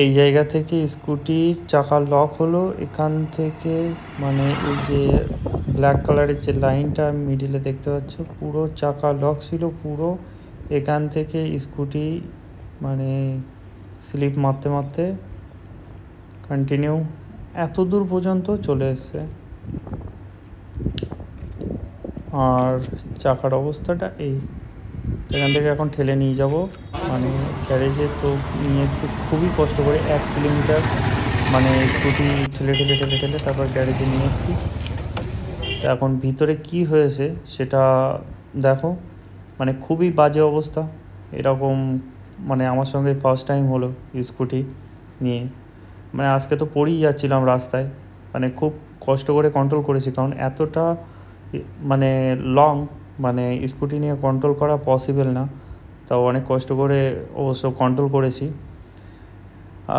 এই জায়গা থেকে স্কুটির চাকা লক হলো এখান থেকে, মানে এই যে ব্ল্যাক কালারের যে লাইনটা মিডিলে দেখতে পাচ্ছ, পুরো চাকা লক ছিল পুরো। এখান থেকে স্কুটি মানে স্লিপ মারতে মারতে কন্টিনিউ এত দূর পর্যন্ত চলে এসছে। আর চাকার অবস্থাটা এই, এখান থেকে এখন ঠেলে নিয়ে যাব মানে গ্যারেজে। তো নিয়ে এসে খুবই কষ্ট করে 1 কিলোমিটার মানে স্কুটি ঠেলে ঠেলে ঠেলে ঠেলে তারপর গ্যারেজে নিয়ে এসেছি। তো এখন ভিতরে কি হয়েছে সেটা দেখো, মানে খুবই বাজে অবস্থা। এরকম মানে আমার সঙ্গে ফার্স্ট টাইম হলো স্কুটি নিয়ে। মানে আজকে তো পড়েই যাচ্ছিলাম রাস্তায়, মানে খুব কষ্ট করে কন্ট্রোল করেছি, কারণ এতটা মানে লং মানে স্কুটি নিয়ে কন্ট্রোল করা পসিবল না। তাও অনেক কষ্ট করে অবশ্য কন্ট্রোল করেছি।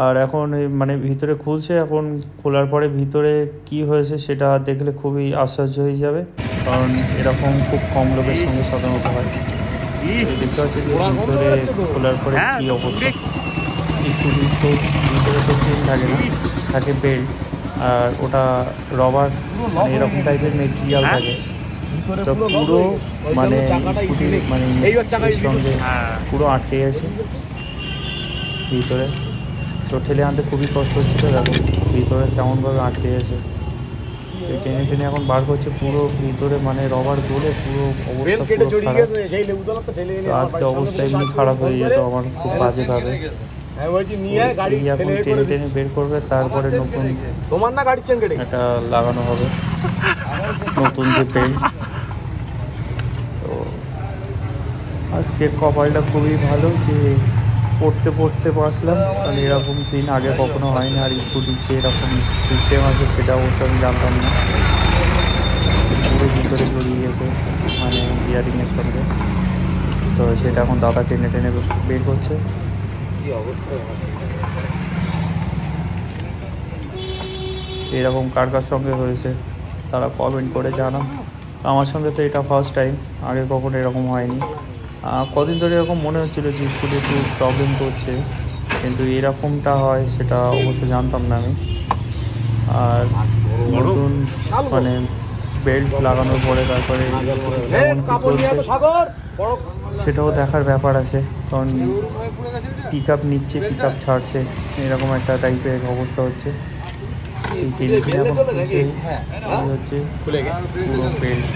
আর এখন মানে ভিতরে খুলছে, এখন খোলার পরে ভিতরে কি হয়েছে সেটা দেখলে খুবই আশ্চর্য হয়ে যাবে, কারণ এরকম খুব কম লোকের সঙ্গে সাধারণত হয়। দেখতে পাচ্ছি যে ভিতরে খোলার পরে কী অবস্থা। স্কুটির তো ভিতরে তো চেন থাকে না, থাকে বেল্ট, আর ওটা রবার মানে এরকম টাইপের মেটেরিয়াল থাকে। তো পুরো মানে স্কুটির মানে এর সঙ্গে পুরো আটকে গেছে ভিতরে। তো ঠেলে আনতে খুবই কষ্ট হচ্ছিল, দেখো ভিতরে কেমনভাবে আটকে গেছে। টেনে টেনে এখন বার করছে, পুরো ভিতরে মানে রবার গলে পুরো অবস্থা পুরো খারাপ। তো আজকে অবস্থা এমনি খারাপ হয়ে যেত আমার খুব বাজেভাবে। এই এখন টেনে টেনে বের করবে, তারপরে নতুন এটা লাগানো হবে, নতুন যে বেল্ট। তো আজকে কপালটা খুবই ভালো যে পড়তে পড়তে বাঁচলাম, কারণ এরকম সিন আগে কখনো হয়নি। আর স্কুটির যে এরকম সিস্টেম আছে সেটা অবশ্য আমি জানতাম না। পুরো ভিতরে জড়িয়ে গেছে মানে বিয়ারিংয়ের সঙ্গে। তো সেটা এখন দাদা টেনে টেনে বের করছে। এরকম কার কার সঙ্গে হয়েছে তারা কমেন্ট করে জানান। আমার সঙ্গে তো এটা ফার্স্ট টাইম, আগে কখনো এরকম হয়নি। কদিন ধরে এরকম মনে হচ্ছিলো যে স্কুটি একটু প্রবলেম করছে, কিন্তু এরকমটা হয় সেটা অবশ্য জানতাম না আমি। আর নতুন মানে বেল্ট লাগানোর পরে তারপরে কেমন কী চলছে সেটাও দেখার ব্যাপার আছে, কারণ পিক আপ নিচ্ছে, পিক আপ ছাড়ছে, এরকম একটা টাইপের অবস্থা হচ্ছে। হচ্ছে পুরো বেল্ট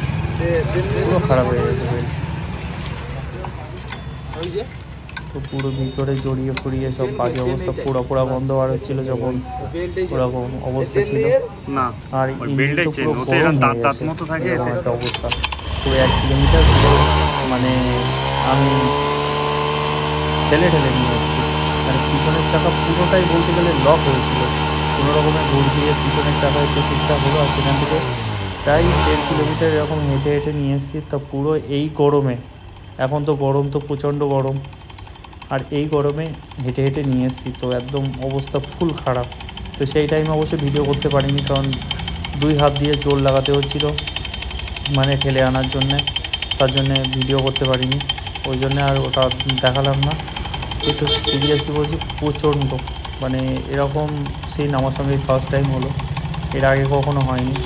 পুরো খারাপ হয়ে গেছে বেল্ট। তো পুরো ভিতরে জড়িয়ে ফুরিয়ে সব বাজে অবস্থা, পোড়া বন্ধ বার হচ্ছিলো যখন ওরকম অবস্থা ছিল। আর ইঞ্জিন তো পুরো গরম হয়ে গেছে, এরকম একটা অবস্থা। পুরো 1 কিলোমিটার মানে আমি ঠেলে ঠেলে নিয়ে এসেছি। মানে পিছনের চাকা পুরোটাই বলতে গেলে লক হয়েছিল, কোনো রকমের ঘুর দিয়ে পিছনের চাকায় একটু ঠিকঠাক হলো। আর সেখান থেকে প্রায় 1.5 কিলোমিটার এরকম হেঁটে হেঁটে নিয়ে এসেছি। তা পুরো এই গরমে, এখন তো গরম তো প্রচণ্ড গরম, আর এই গরমে হেঁটে হেঁটে নিয়ে এসেছি, তো একদম অবস্থা ফুল খারাপ। তো সেই টাইমে অবশ্যই ভিডিও করতে পারিনি, কারণ 2 হাত দিয়ে জোর লাগাতে হচ্ছিল মানে ঠেলে আনার জন্যে, তার জন্যে ভিডিও করতে পারিনি, ওই জন্যে আর ওটা দেখালাম না। একটু সিরিয়াসলি বলছি, প্রচণ্ড মানে এরকম সিন আমার সঙ্গে ফার্স্ট টাইম হলো, এর আগে কখনো হয়নি।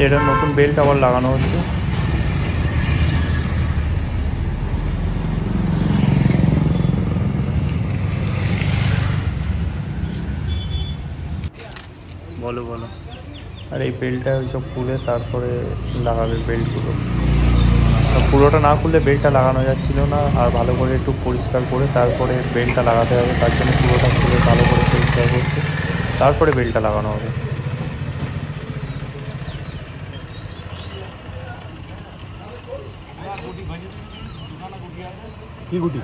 এটা নতুন বেল্ট আবার লাগানো হচ্ছে। বলো বলো। আর এই বেল্টটা ওইসব খুলে তারপরে লাগাবে বেল্টগুলো, পুরোটা না খুললে বেল্টটা লাগানো যাচ্ছিল না। আর ভালো করে একটু পরিষ্কার করে তারপরে বেল্টটা লাগাতে হবে, তার জন্য পুরোটা খুলে ভালো করে পরিষ্কার করছে, তারপরে বেল্টটা লাগানো হবে। কি গুটি?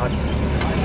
আচ্ছা।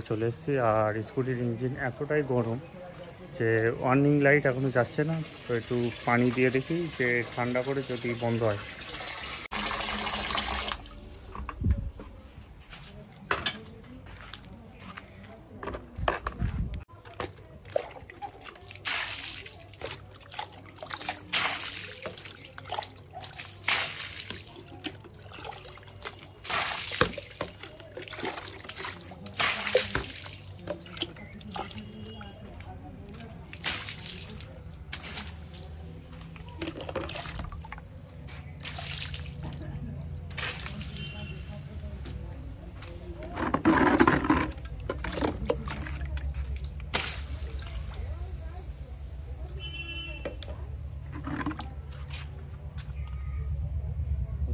চলে এসেছি। আর স্কুটির ইঞ্জিন এতটাই গরম যে ওয়ার্নিং লাইট এখনও যাচ্ছে না, তো একটু পানি দিয়ে দেখি যে ঠান্ডা করে যদি বন্ধ হয়।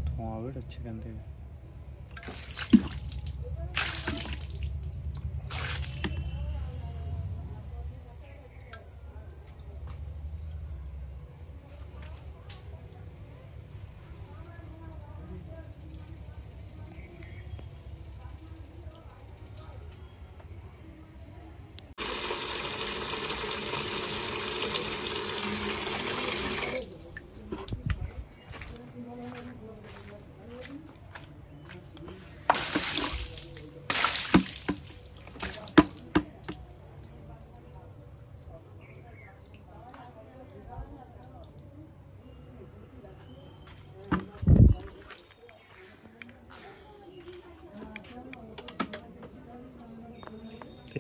ধোঁয়া বেরোচ্ছে এখান থেকে।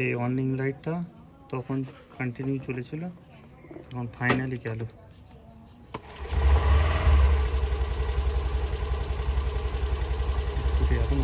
এই ওয়ার্নিং লাইটটা তখন কন্টিনিউ চলেছিল, তখন ফাইনালি গেল। এখন